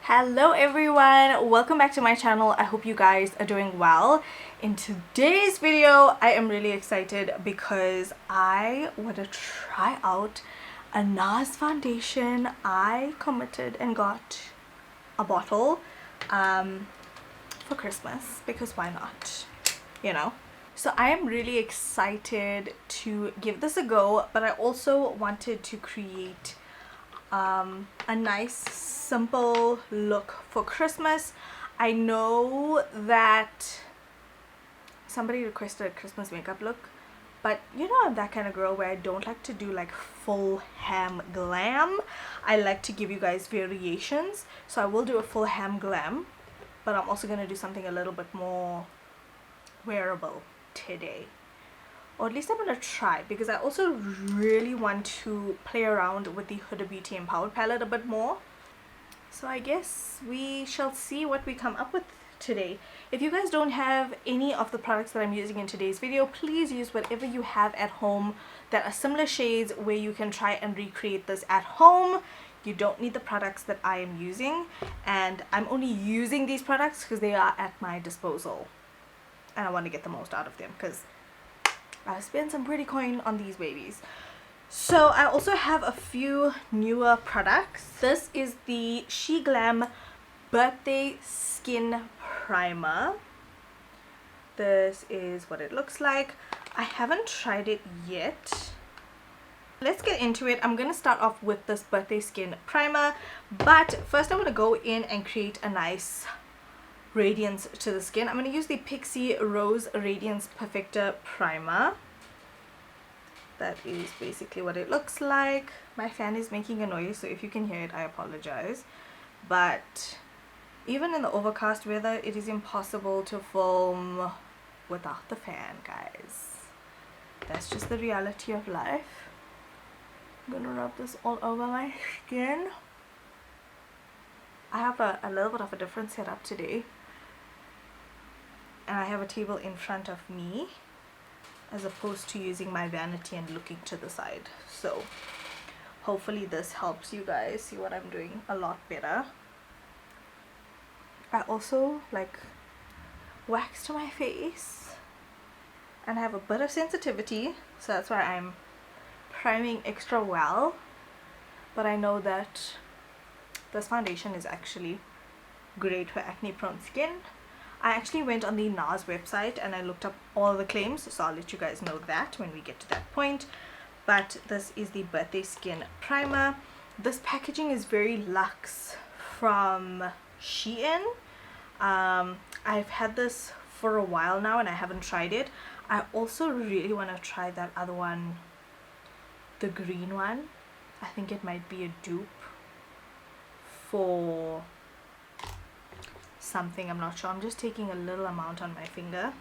Hello everyone, welcome back to my channel. I hope you guys are doing well. In today's video I am really excited because I want to try out a Nars foundation. I committed and got a bottle for Christmas because why not, you know. So I am really excited to give this a go, but I also wanted to create a nice simple look for Christmas. I know that somebody requested a Christmas makeup look, but you know I'm that kind of girl where I don't like to do like full ham glam. I like to give you guys variations, so I will do a full ham glam, but I'm also going to do something a little bit more wearable today. Or at least I'm going to try, because I also really want to play around with the Huda Beauty Empowered palette a bit more. So I guess we shall see what we come up with today. If you guys don't have any of the products that I'm using in today's video, please use whatever you have at home that are similar shades where you can try and recreate this at home. You don't need the products that I am using, and I'm only using these products because they are at my disposal and I want to get the most out of them because I spent some pretty coin on these babies. So I also have a few newer products. This is the She Glam Birthday Skin Primer. This is what it looks like. I haven't tried it yet. Let's get into it. I'm going to start off with this Birthday Skin Primer, but first I'm going to go in and create a nice radiance to the skin. I'm going to use the Pixi Rose Radiance Perfector Primer. That is basically what it looks like. My fan is making a noise, so if you can hear it, I apologize. But even in the overcast weather, it is impossible to film without the fan, guys. That's just the reality of life. I'm going to rub this all over my skin. I have a little bit of a different setup today. And I have a table in front of me as opposed to using my vanity and looking to the side. So hopefully this helps you guys see what I'm doing a lot better. I also like wax to my face and I have a bit of sensitivity, so that's why I'm priming extra well. But I know that this foundation is actually great for acne prone skin. I actually went on the Nars website and I looked up all the claims, so I'll let you guys know that when we get to that point. But this is the Birthday Skin Primer. This packaging is very luxe from Shein. I've had this for a while now and I haven't tried it. I also really want to try that other one, the green one. I think it might be a dupe for something, I'm not sure. I'm just taking a little amount on my finger,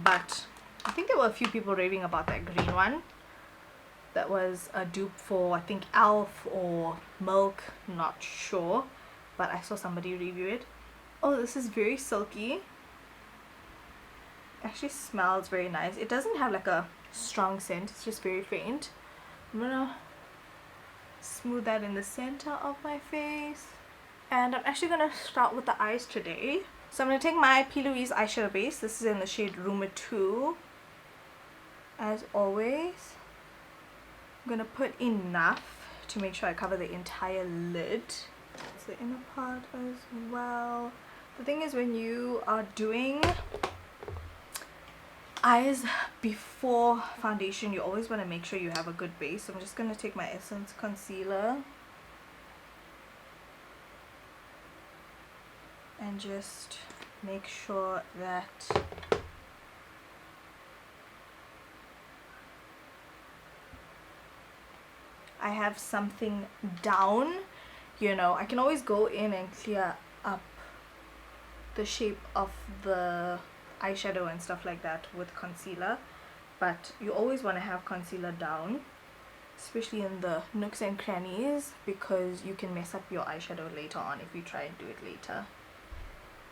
but I think there were a few people raving about that green one. That was a dupe for, I think, Elf or Milk, not sure, but I saw somebody review it. Oh, this is very silky. Actually smells very nice. It doesn't have like a strong scent, it's just very faint. I'm gonna smooth that in the center of my face. And I'm actually going to start with the eyes today. So I'm going to take my P. Louise eyeshadow base. This is in the shade Rumor 2. As always, I'm going to put enough to make sure I cover the entire lid. That's the inner part as well. The thing is, when you are doing eyes before foundation, you always want to make sure you have a good base. So I'm just going to take my Essence Concealer and just make sure that I have something down. You know, I can always go in and clear up the shape of the eyeshadow and stuff like that with concealer, but you always want to have concealer down, especially in the nooks and crannies, because you can mess up your eyeshadow later on if you try and do it later.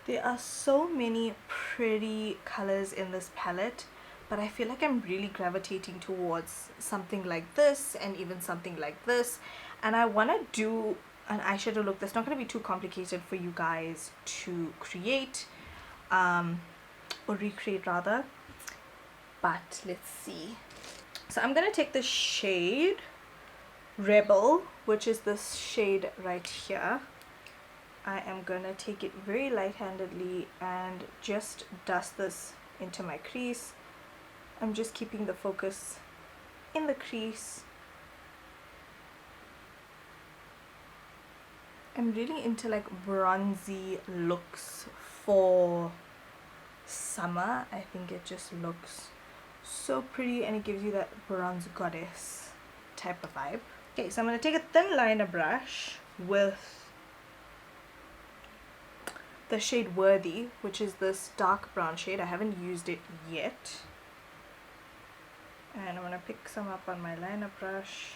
There are so many pretty colors in this palette, but I feel like I'm really gravitating towards something like this and even something like this, and I want to do an eyeshadow look that's not going to be too complicated for you guys to create, or recreate rather. But let's see. So I'm going to take the shade Rebel, which is this shade right here. I am going to take it very light-handedly and just dust this into my crease. I'm just keeping the focus in the crease. I'm really into like bronzy looks for summer. I think it just looks so pretty and it gives you that bronze goddess type of vibe. Okay, so I'm going to take a thin liner brush with the shade Worthy, which is this dark brown shade. I haven't used it yet. And I'm going to pick some up on my liner brush.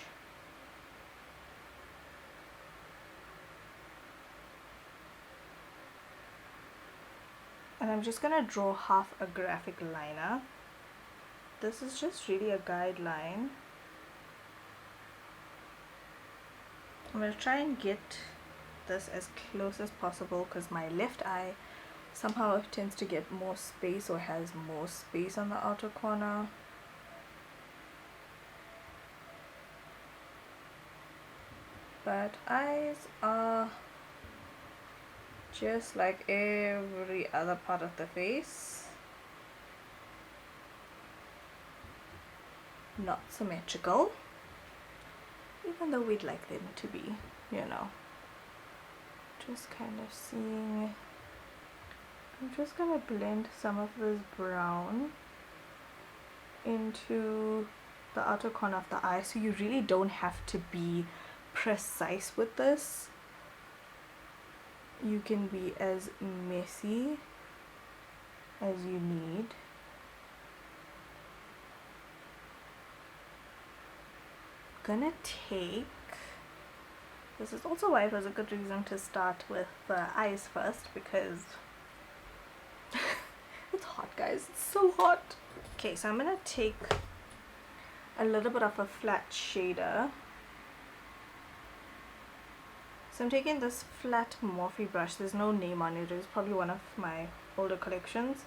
And I'm just going to draw half a graphic liner. This is just really a guideline. I'm going to try and get this as close as possible because my left eye somehow tends to get more space or has more space on the outer corner. But eyes are just like every other part of the face, not symmetrical, even though we'd like them to be, you know. Just kind of seeing. I'm just gonna blend some of this brown into the outer corner of the eye, so you really don't have to be precise with this. You can be as messy as you need. Gonna take, this is also why it was a good reason to start with the eyes first, because it's hot, guys, it's so hot. Okay, so I'm gonna take a little bit of a flat shader. So I'm taking this flat Morphe brush. There's no name on it. It's probably one of my older collections.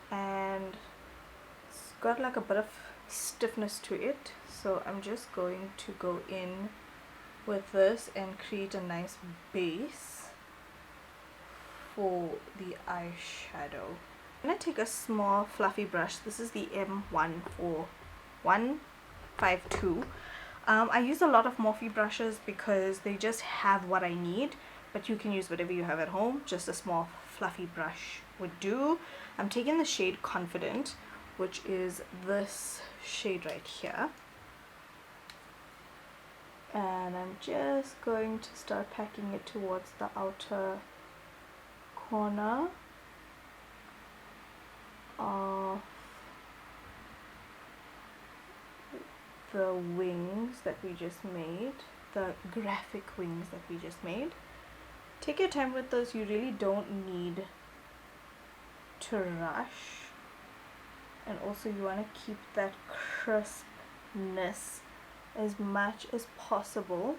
And it's got like a bit of stiffness to it. So I'm just going to go in with this and create a nice base for the eyeshadow. I'm going to take a small fluffy brush. This is the M15152. I use a lot of Morphe brushes because they just have what I need, but you can use whatever you have at home. Just a small fluffy brush would do. I'm taking the shade Confident, which is this shade right here. And I'm just going to start packing it towards the outer corner of the wings that we just made, the graphic wings that we just made. Take your time with this. You really don't need to rush, and also you want to keep that crispness as much as possible.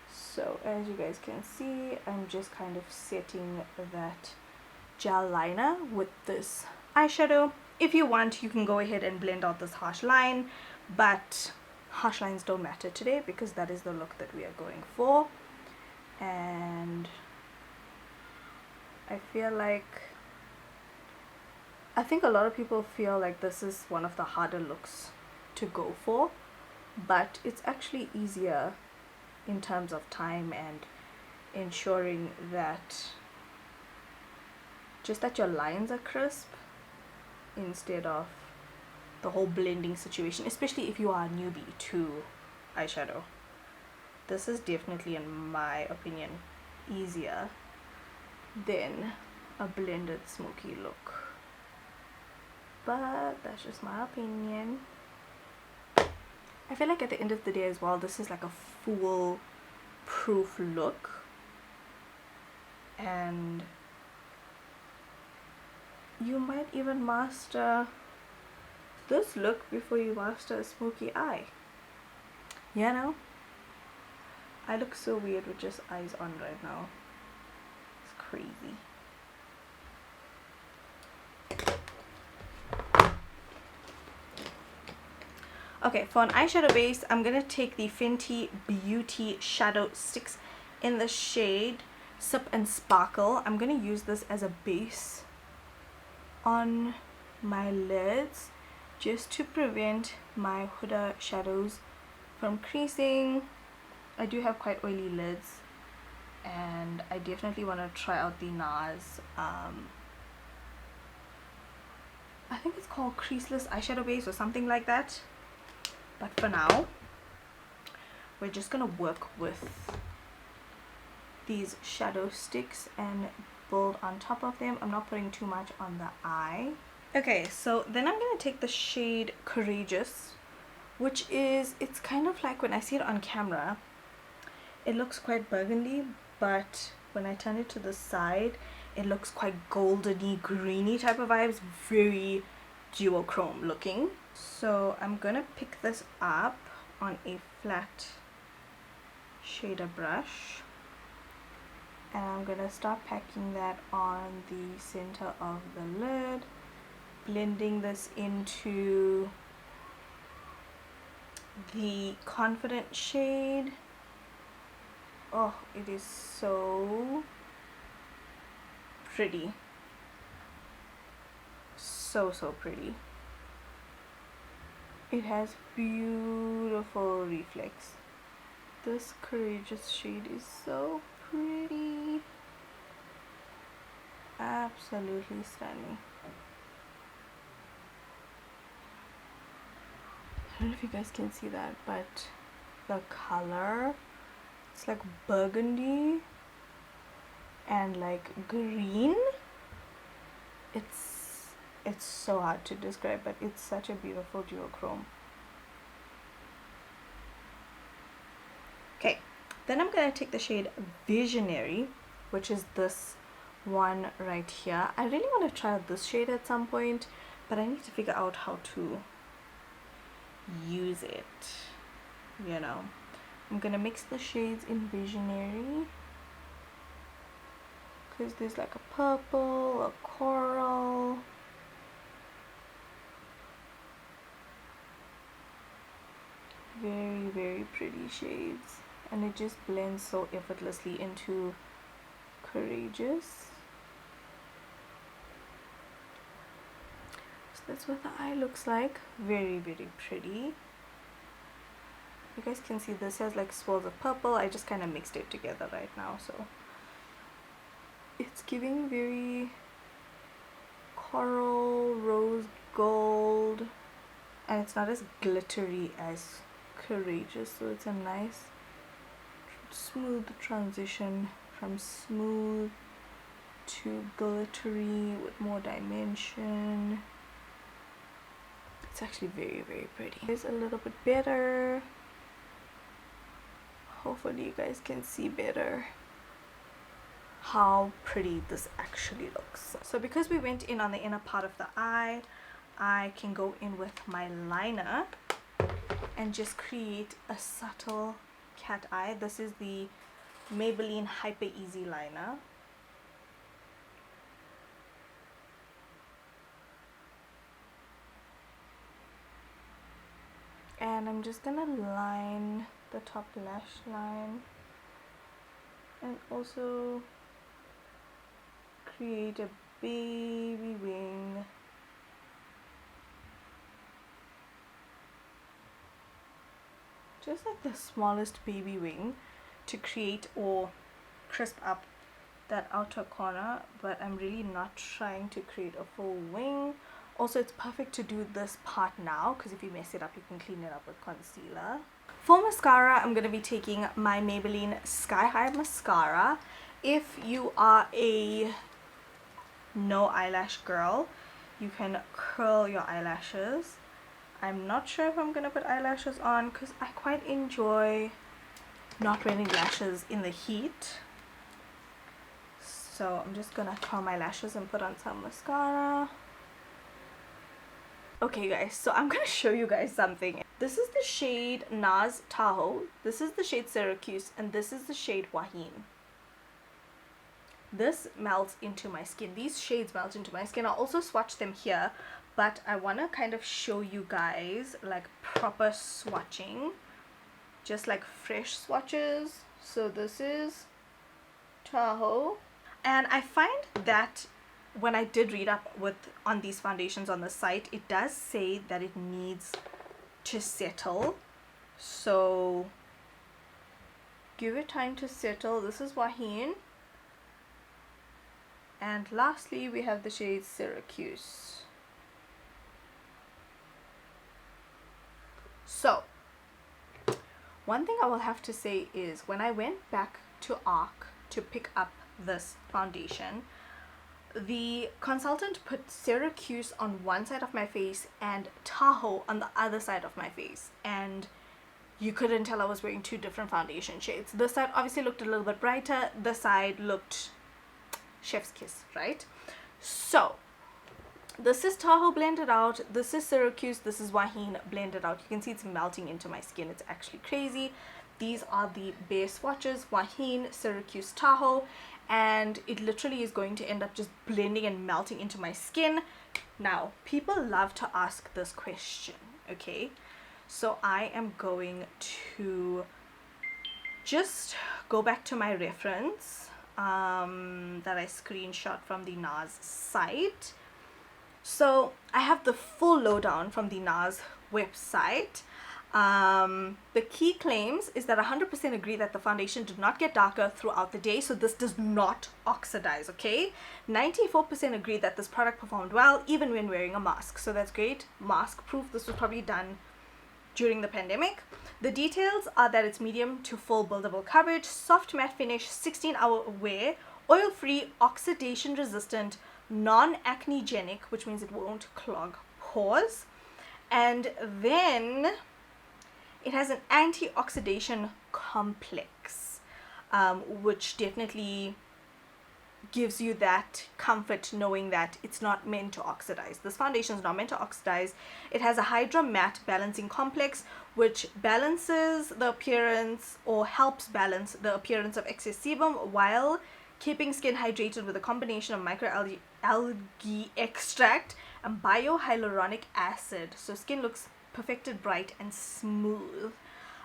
So as you guys can see, I'm just kind of setting that gel liner with this eyeshadow. If you want, you can go ahead and blend out this harsh line, but harsh lines don't matter today because that is the look that we are going for. And I think a lot of people feel like this is one of the harder looks to go for, but it's actually easier in terms of time and ensuring that just that your lines are crisp instead of the whole blending situation, especially if you are a newbie to eyeshadow. This is definitely, in my opinion, easier than a blended smoky look, but that's just my opinion. I feel like at the end of the day as well, this is like a fool proof look, and you might even master this look before you master a smoky eye, you know. I look so weird with just eyes on right now. It's crazy. Okay, for an eyeshadow base, I'm gonna take the Fenty Beauty Shadow Sticks in the shade Sip and Sparkle. I'm gonna use this as a base on my lids just to prevent my Huda shadows from creasing. I do have quite oily lids, and I definitely want to try out the Nars I think it's called creaseless eyeshadow base or something like that. But for now, we're just gonna work with these shadow sticks and build on top of them. I'm not putting too much on the eye. Okay, so then I'm gonna take the shade Courageous, which is, it's kind of like, when I see it on camera, it looks quite burgundy, but when I turn it to the side, it looks quite goldeny, greeny type of vibes, very duochrome looking. So I'm gonna pick this up on a flat shader brush, and I'm gonna start packing that on the center of the lid, blending this into the Confident shade. Oh, it is so pretty. So pretty. It has beautiful reflex. This Courageous shade is so pretty. Absolutely stunning. I don't know if you guys can see that, but the color, it's like burgundy and like green. It's so hard to describe, but it's such a beautiful duochrome. Okay, then I'm gonna take the shade Visionary, which is this one right here. I really want to try out this shade at some point, but I need to figure out how to use it, you know. I'm gonna mix the shades in Visionary because there's like a purple, a coral. Very pretty shades, and it just blends so effortlessly into Courageous. So that's what the eye looks like. Very pretty. You guys can see this has like swirls of purple. I just kind of mixed it together right now, so it's giving very coral, rose gold, and it's not as glittery as Courageous, so it's a nice smooth transition from smooth to glittery with more dimension. It's actually very pretty. It's a little bit better. Hopefully you guys can see better how pretty this actually looks. So because we went in on the inner part of the eye, I can go in with my liner and just create a subtle cat eye. This is the Maybelline Hyper Easy Liner. And I'm just gonna line the top lash line and also create a baby wing. Just like the smallest baby wing to create or crisp up that outer corner, but I'm really not trying to create a full wing. Also, it's perfect to do this part now because if you mess it up, you can clean it up with concealer. For mascara, I'm going to be taking my Maybelline Sky High Mascara. If you are a no eyelash girl, you can curl your eyelashes. I'm not sure if I'm gonna put eyelashes on because I quite enjoy not wearing lashes in the heat. So I'm just gonna curl my lashes and put on some mascara. Okay guys, so I'm gonna show you guys something. This is the shade Nars Tahoe, this is the shade Syracuse, and this is the shade Wahine. This melts into my skin. These shades melt into my skin. I'll also swatch them here, but I want to kind of show you guys like proper swatching, just like fresh swatches. So this is Tahoe, and I find that when I did read up on these foundations on the site, it does say that it needs to settle, so give it time to settle. This is Wahine, and lastly we have the shade Syracuse. So one thing I will have to say is when I went back to ARC to pick up this foundation, the consultant put Syracuse on one side of my face and Tahoe on the other side of my face, and you couldn't tell I was wearing two different foundation shades. This side obviously looked a little bit brighter, this side looked chef's kiss, right? So this is Tahoe blended out, this is Syracuse, this is Wahine blended out. You can see it's melting into my skin. It's actually crazy. These are the bare swatches, Wahine, Syracuse, Tahoe, and it literally is going to end up just blending and melting into my skin. Now, people love to ask this question, okay? So I am going to just go back to my reference that I screenshot from the Nars site. So I have the full lowdown from the Nars website. The key claims is that 100% agree that the foundation did not get darker throughout the day, so this does not oxidize, okay? 94% agree that this product performed well even when wearing a mask, so that's great. Mask proof. This was probably done during the pandemic. The details are that it's medium to full buildable coverage, soft matte finish, 16-hour wear, oil-free, oxidation resistant, non-acnegenic, which means it won't clog pores, and then it has an antioxidant complex, which definitely gives you that comfort knowing that it's not meant to oxidize. This foundation is not meant to oxidize. It has a Hydra Matte Balancing Complex, which balances the appearance or helps balance the appearance of excess sebum while keeping skin hydrated with a combination of microalgae extract and biohyaluronic acid. So skin looks perfected, bright and smooth.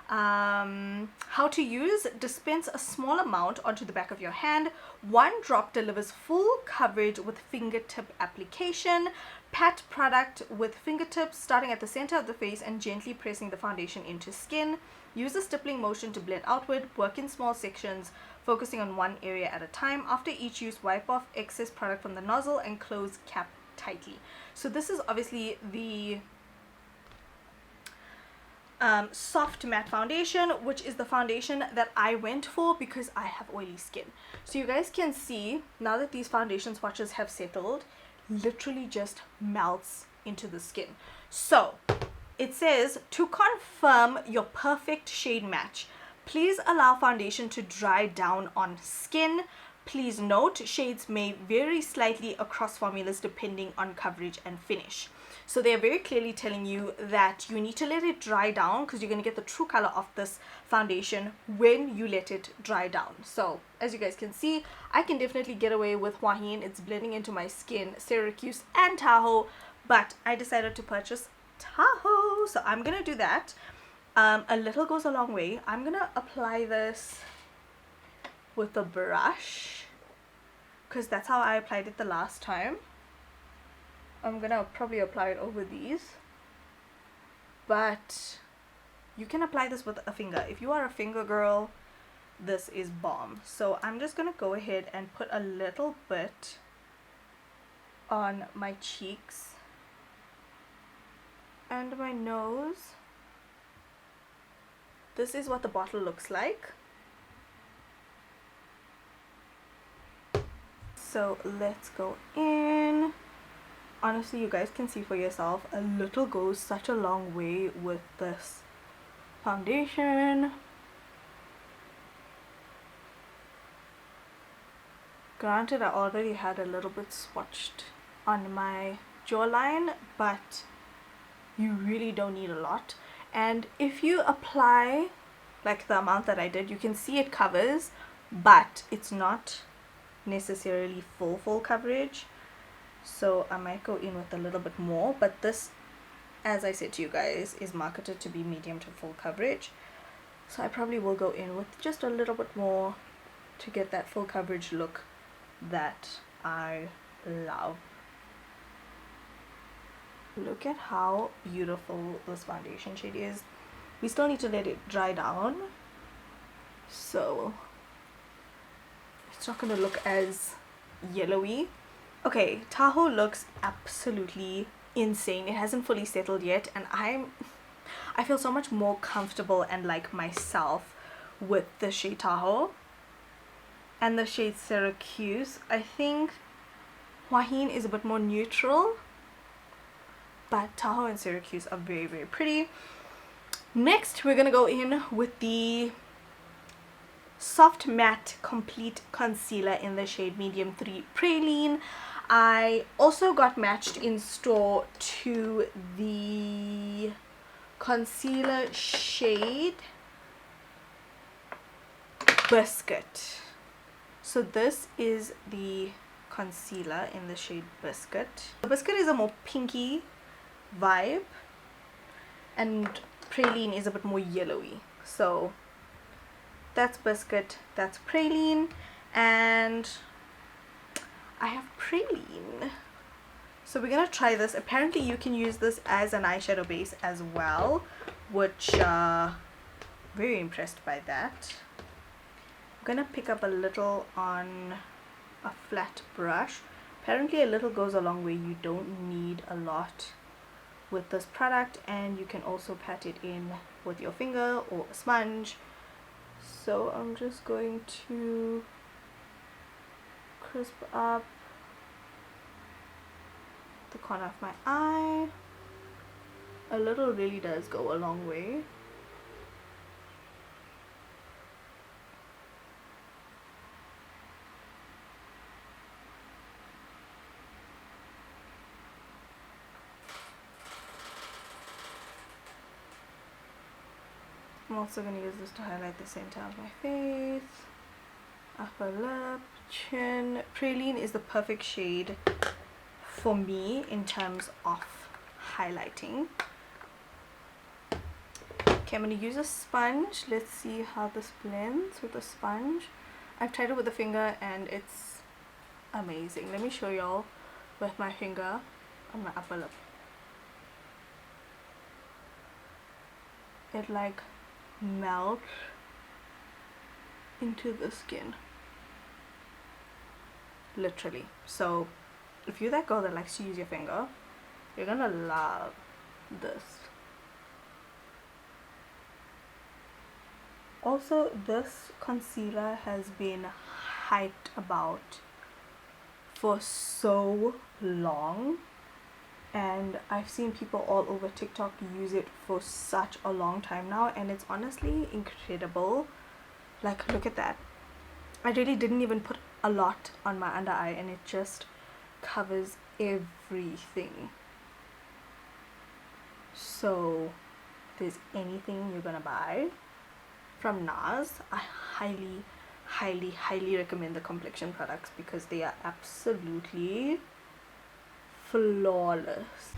How to use: dispense a small amount onto the back of your hand. 1 drop delivers full coverage with fingertip application. Pat product with fingertips starting at the center of the face and gently pressing the foundation into skin. Use a stippling motion to blend outward. Work in small sections, focusing on one area at a time. After each use, wipe off excess product from the nozzle and close cap tightly. So this is obviously the soft matte foundation, which is the foundation that I went for because I have oily skin. So you guys can see now that these foundation swatches have settled, literally just melts into the skin. So it says, to confirm your perfect shade match, please allow foundation to dry down on skin. Please note, shades may vary slightly across formulas depending on coverage and finish. So they're very clearly telling you that you need to let it dry down because you're going to get the true color of this foundation when you let it dry down. So as you guys can see, I can definitely get away with Wahine. It's blending into my skin, Syracuse and Tahoe, but I decided to purchase Tahoe. So I'm going to do that. A little goes a long way. I'm going to apply this with a brush because that's how I applied it the last time. I'm gonna probably apply it over these, but you can apply this with a finger. If you are a finger girl, this is bomb. So I'm just gonna go ahead and put a little bit on my cheeks and my nose. This is what the bottle looks like. So let's go in. Honestly, you guys can see for yourself, a little goes such a long way with this foundation. Granted, I already had a little bit swatched on my jawline, but you really don't need a lot. and if you apply like the amount that I did, you can see it covers, but it's not necessarily full coverage, so I might go in with a little bit more. But this, as I said to you guys, is marketed to be medium to full coverage, so I probably will go in with just a little bit more to get that full coverage look that I love. Look at how beautiful this foundation shade is. We still need to let it dry down, so it's not going to look as yellowy. Okay, Tahoe looks absolutely insane. It hasn't fully settled yet, and I feel so much more comfortable and like myself with the shade Tahoe and the shade Syracuse. I think Wahine is a bit more neutral, but Tahoe and Syracuse are very, very pretty. Next, we're gonna go in with the Soft Matte Complete Concealer in the shade Medium 3 Praline. I also got matched in store to the concealer shade Biscuit. So this is the concealer in the shade Biscuit. The Biscuit is a more pinky vibe, and Praline is a bit more yellowy. So that's Biscuit, that's Praline, and I have Praline. So we're gonna try this. Apparently you can use this as an eyeshadow base as well, which very impressed by that. I'm gonna pick up a little on a flat brush. Apparently a little goes a long way. You don't need a lot with this product, and you can also pat it in with your finger or a sponge. So I'm just going to crisp up the corner of my eye. A little really does go a long way. I'm also going to use this to highlight the center of my face, upper lip, chin. Praline is the perfect shade for me in terms of highlighting. Okay, I'm going to use a sponge. Let's see how this blends with a sponge. I've tried it with a finger and it's amazing. Let me show y'all with my finger on my upper lip. It like melts into the skin, literally. So if you're that girl that likes to use your finger, you're gonna love this. Also, this concealer has been hyped about for so long, and I've seen people all over TikTok use it for such a long time now, and it's honestly incredible. Like, look at that. I really didn't even put a lot on my under eye, and it just covers everything. So if there's anything you're gonna buy from Nars, I highly recommend the complexion products because they are absolutely flawless.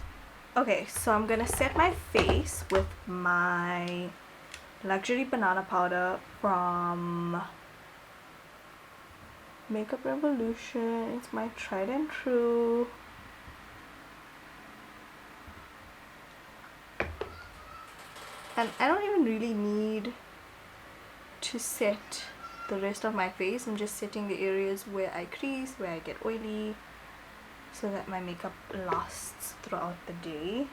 Okay, so I'm gonna set my face with my luxury banana powder from Makeup Revolution. It's my tried and true. And I don't even really need to set the rest of my face. I'm just setting the areas where I crease, where I get oily, so that my makeup lasts throughout the day.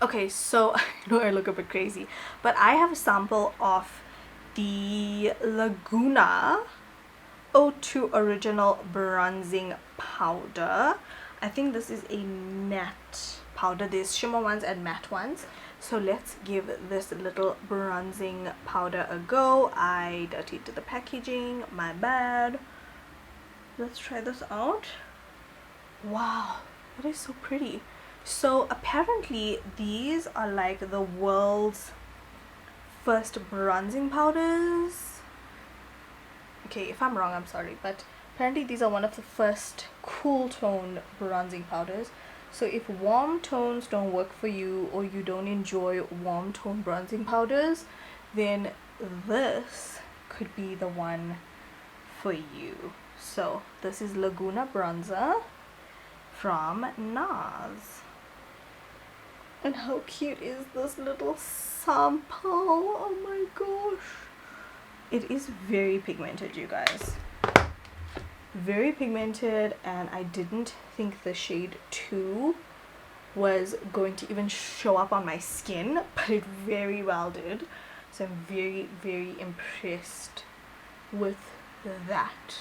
Okay, so I know I look a bit crazy, but I have a sample of the Laguna O2 Original Bronzing Powder. I think this is a matte powder. There's shimmer ones and matte ones. So let's give this little bronzing powder a go. I dirtied the packaging, my bad. Let's try this out. Wow, that is so pretty. So apparently these are like the world's first bronzing powders. Okay, if I'm wrong, I'm sorry, but apparently these are one of the first cool tone bronzing powders. So if warm tones don't work for you, or you don't enjoy warm tone bronzing powders, then this could be the one for you. So this is Laguna Bronzer from Nars. And how cute is this little sample? Oh my gosh. It is very pigmented, you guys. Very pigmented, and I didn't think the shade 2 was going to even show up on my skin, but it very well did. So I'm very, very impressed with that.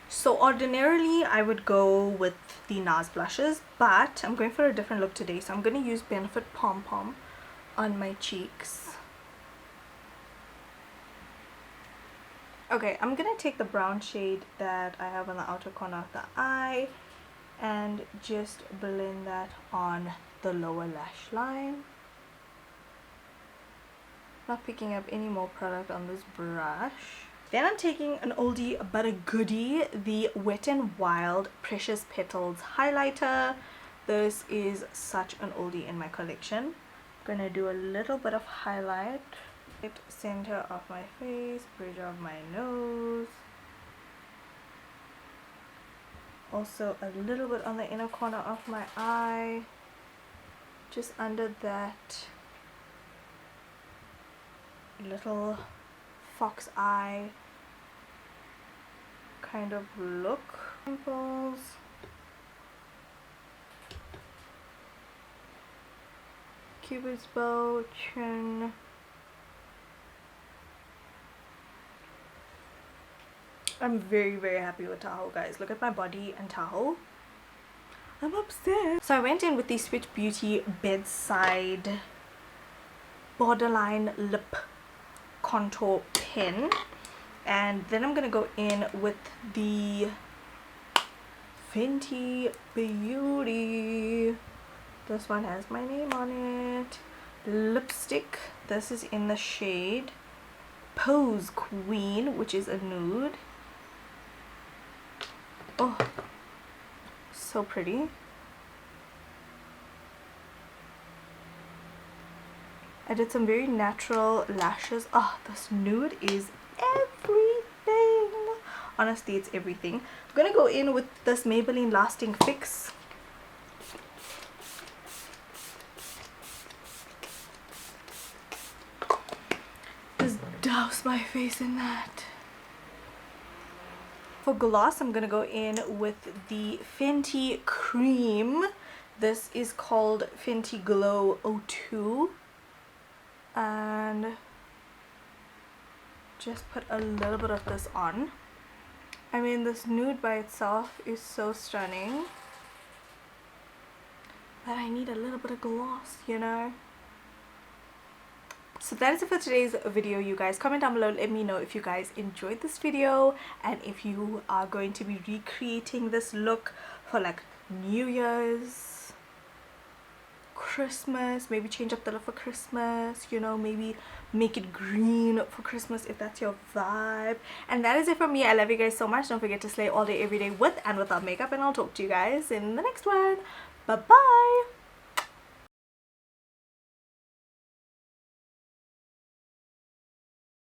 So ordinarily I would go with the Nars blushes, but I'm going for a different look today, so I'm going to use Benefit Pom Pom on my cheeks. Okay, I'm gonna take the brown shade that I have on the outer corner of the eye and just blend that on the lower lash line. Not picking up any more product on this brush. Then I'm taking an oldie but a goodie, the Wet n Wild Precious Petals highlighter. This is such an oldie in my collection. I'm gonna do a little bit of highlight. Center of my face, bridge of my nose, also a little bit on the inner corner of my eye, just under that little fox eye kind of look. Pimples, Cupid's bow, chin. I'm very, very happy with Tahoe, guys. Look at my body and Tahoe. I'm obsessed. So I went in with the Switch Beauty Bedside Borderline Lip Contour Pen. And then I'm going to go in with the Fenty Beauty. This one has my name on it. Lipstick. This is in the shade Pose Queen, which is a nude. Oh, so pretty. I did some very natural lashes. Oh, this nude is everything. Honestly, it's everything. I'm gonna go in with this Maybelline Lasting Fix. Just douse my face in that. For gloss, I'm gonna go in with the Fenty Cream. This is called Fenty Glow 02. And just put a little bit of this on. I mean, this nude by itself is so stunning, but I need a little bit of gloss, you know. So that is it for today's video, you guys. Comment down below, let me know if you guys enjoyed this video and if you are going to be recreating this look for like New Year's, Christmas. Maybe change up the look for Christmas, you know, maybe make it green for Christmas if that's your vibe. And that is it from me. I love you guys so much. Don't forget to slay all day every day with and without makeup, and I'll talk to you guys in the next one. Bye bye.